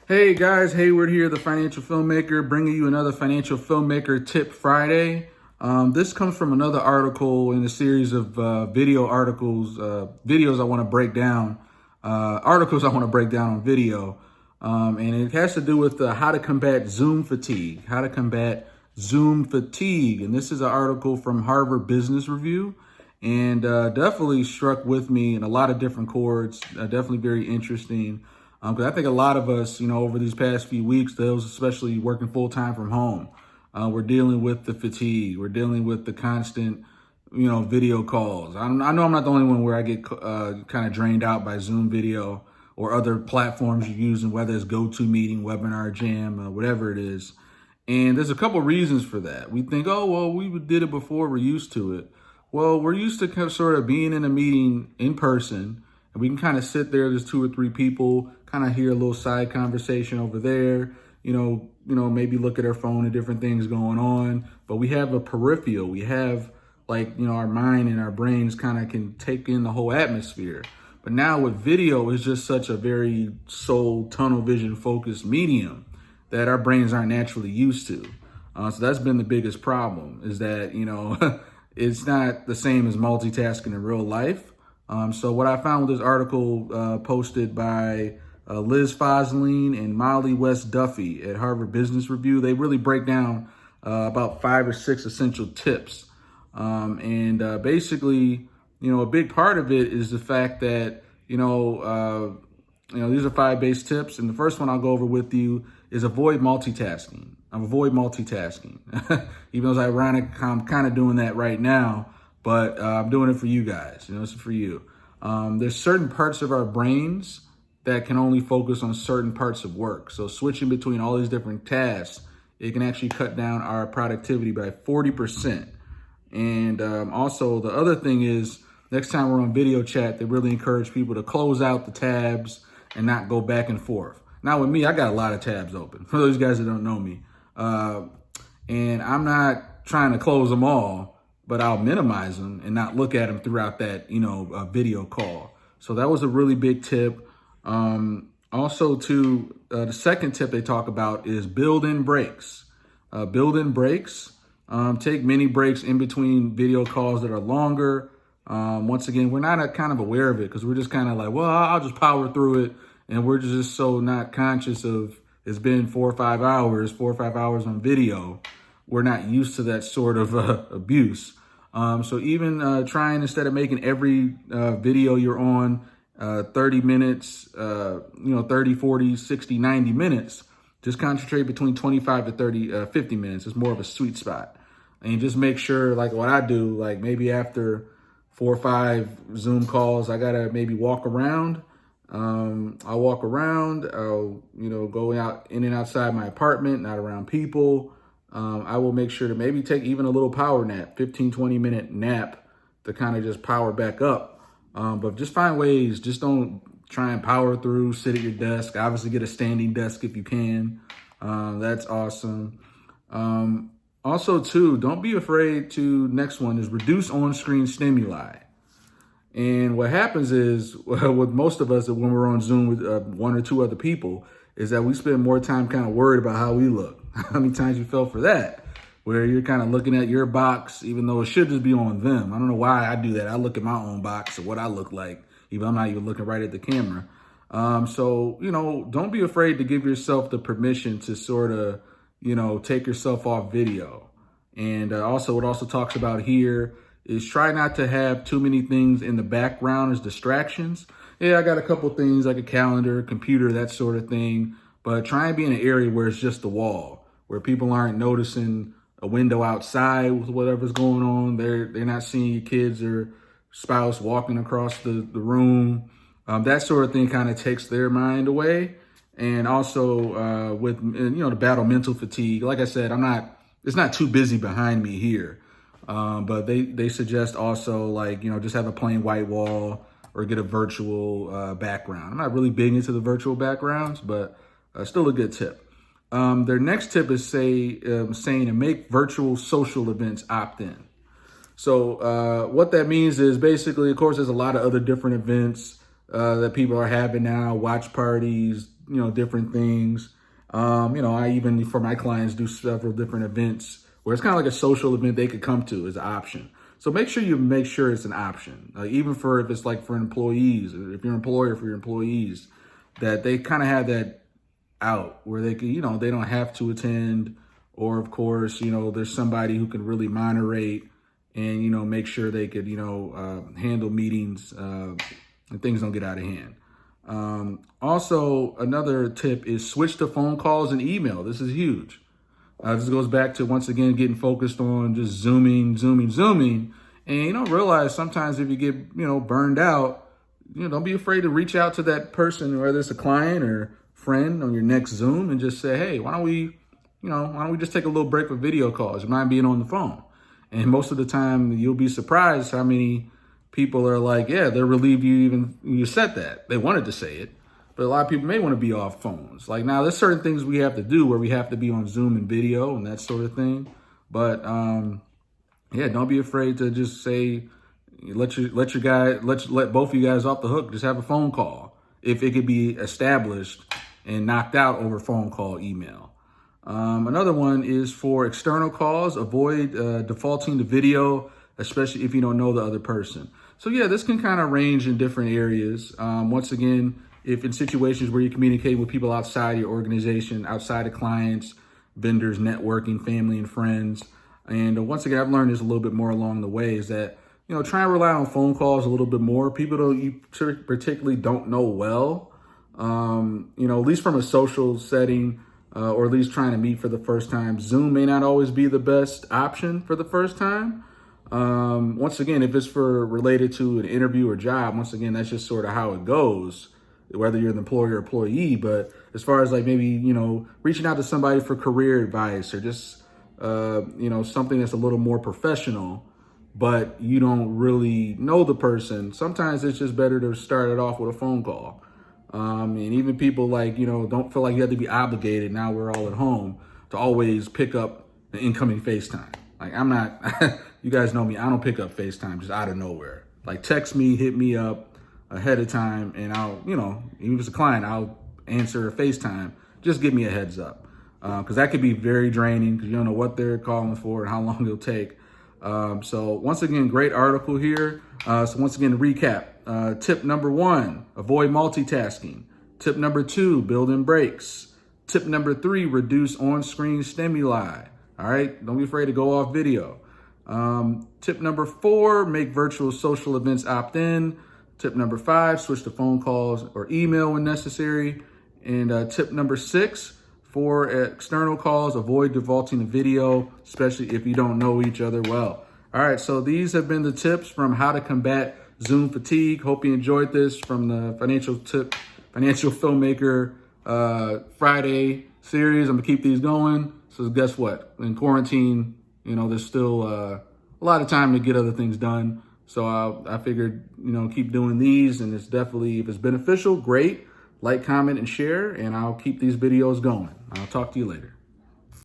Hey guys, Hayward here, the financial filmmaker, bringing you another financial filmmaker tip Friday. This comes from another article in a series of video articles, videos I want to break down, articles I want to break down on video. And it has to do with how to combat Zoom fatigue, And this is an article from Harvard Business Review, and definitely struck with me in a lot of different chords, definitely very interesting. Because I think a lot of us, over these past few weeks, those especially working full time from home, we're dealing with the fatigue. We're dealing with the constant, video calls. I know I'm not the only one where I get kind of drained out by Zoom video or other platforms you're using, whether it's GoToMeeting, Webinar Jam, whatever it is. And there's a couple reasons for that. We think, oh, well, we did it before. We're used to it. Well, we're used to kind of sort of being in a meeting in person, and we can kind of sit there. There's two or three people, kind of hear a little side conversation over there, maybe look at our phone and different things going on. But we have a peripheral. We have our mind and our brains kind of can take in the whole atmosphere. But now with video, it's just such a very soul tunnel vision focused medium that our brains aren't naturally used to. So that's been the biggest problem, is that, it's not the same as multitasking in real life. So what I found with this article posted by Liz Fosline and Molly West Duffy at Harvard Business Review, they really break down about 5 or 6 essential tips. Basically, a big part of it is the fact that, these are 5 base tips. And the first one I'll go over with you is avoid multitasking. Avoid multitasking. Even though it's ironic, I'm kind of doing that right now, but I'm doing it for you guys. This is for you. There's certain parts of our brains that can only focus on certain parts of work. So switching between all these different tasks, it can actually cut down our productivity by 40%. And also the other thing is, next time we're on video chat, they really encourage people to close out the tabs and not go back and forth. Now with me, I got a lot of tabs open, for those guys that don't know me. And I'm not trying to close them all, but I'll minimize them and not look at them throughout that, video call. So that was a really big tip. Also too, the second tip they talk about is build in breaks. Take mini breaks in between video calls that are longer. Once again, we're not kind of aware of it because we're just kind of like, well, I'll just power through it. And we're just so not conscious of it's been 4 or 5 hours on video. We're not used to that sort of abuse. So even trying, instead of making every video you're on 30 minutes, 30, 40, 60, 90 minutes, just concentrate between 25 to 30, 50 minutes. It's more of a sweet spot. And just make sure, like what I do, like maybe after 4 or 5 Zoom calls, I gotta maybe walk around. I'll walk around, I'll, go out in and outside my apartment, not around people. I will make sure to maybe take even a little power nap, 15, 20-minute nap to kind of just power back up. But just find ways, just don't try and power through, sit at your desk. Obviously get a standing desk if you can. That's awesome. Also too, don't be afraid to, next one is reduce on-screen stimuli. And what happens is, with most of us, when we're on Zoom with 1 or 2 other people, is that we spend more time kind of worried about how we look. How many times you fell for that, where you're kind of looking at your box, even though it should just be on them. I don't know why I do that. I look at my own box or what I look like, even though I'm not even looking right at the camera. So, don't be afraid to give yourself the permission to sort of, take yourself off video. And also, what also talks about here is try not to have too many things in the background as distractions. Yeah, I got a couple things like a calendar, computer, that sort of thing. But try and be in an area where it's just the wall, where people aren't noticing a window outside with whatever's going on. They're not seeing your kids or spouse walking across the room. That sort of thing kind of takes their mind away. And also to battle mental fatigue. Like I said, it's not too busy behind me here. But they suggest also just have a plain white wall or get a virtual background. I'm not really big into the virtual backgrounds, but still a good tip. Their next tip is saying to make virtual social events opt-in. So what that means is basically, of course, there's a lot of other different events that people are having now, watch parties, different things. I even, for my clients, do several different events where it's kind of like a social event they could come to as an option. So make sure it's an option, even for if it's like for employees, if you're an employer for your employees, that they kind of have that out where they can, they don't have to attend, or of course, there's somebody who can really moderate and, make sure they could, handle meetings and things don't get out of hand. Also, another tip is switch to phone calls and email. This is huge. This goes back to, once again, getting focused on just zooming. And you don't realize sometimes if you get, burned out, don't be afraid to reach out to that person, whether it's a client or friend, on your next Zoom, and just say, hey, why don't we just take a little break with video calls? You mind being on the phone? And most of the time you'll be surprised how many people are like, yeah, they're relieved you said that. They wanted to say it, but a lot of people may want to be off phones. Like, now there's certain things we have to do where we have to be on Zoom and video and that sort of thing. But don't be afraid to just say, let both of you guys off the hook. Just have a phone call if it could be established and knocked out over phone call, email. Another one is for external calls. Avoid defaulting to video, especially if you don't know the other person. So yeah, this can kind of range in different areas. Once again, if in situations where you communicate with people outside your organization, outside of clients, vendors, networking, family and friends. And once again, I've learned this a little bit more along the way, is that, try and rely on phone calls a little bit more. People you particularly don't know well, at least from a social setting, or at least trying to meet for the first time. Zoom may not always be the best option for the first time. Once again, if it's related to an interview or job, once again, that's just sort of how it goes, whether you're the employer or employee. But as far as like maybe, reaching out to somebody for career advice, or just, something that's a little more professional, but you don't really know the person, sometimes it's just better to start it off with a phone call. And even people don't feel like you have to be obligated, now we're all at home, to always pick up the incoming FaceTime. Like, I'm not, you guys know me, I don't pick up FaceTime just out of nowhere. Like, text me, hit me up ahead of time, and I'll, even if it's a client, I'll answer a FaceTime. Just give me a heads up. Because that could be very draining, because you don't know what they're calling for and how long it'll take. So once again, great article here. So once again, to recap, tip number 1, avoid multitasking. Tip number 2, build in breaks. Tip number 3, reduce on-screen stimuli. All right, don't be afraid to go off video. Tip number 4, make virtual social events opt-in. Tip number 5, switch to phone calls or email when necessary. And tip number 6, for external calls, avoid defaulting to video, especially if you don't know each other well. All right, so these have been the tips from how to combat Zoom fatigue. Hope you enjoyed this from the Financial Filmmaker Friday series. I'm gonna keep these going. So guess what? In quarantine, there's still a lot of time to get other things done. So I figured, keep doing these, and it's definitely, if it's beneficial, great. Like, comment, and share, and I'll keep these videos going. I'll talk to you later.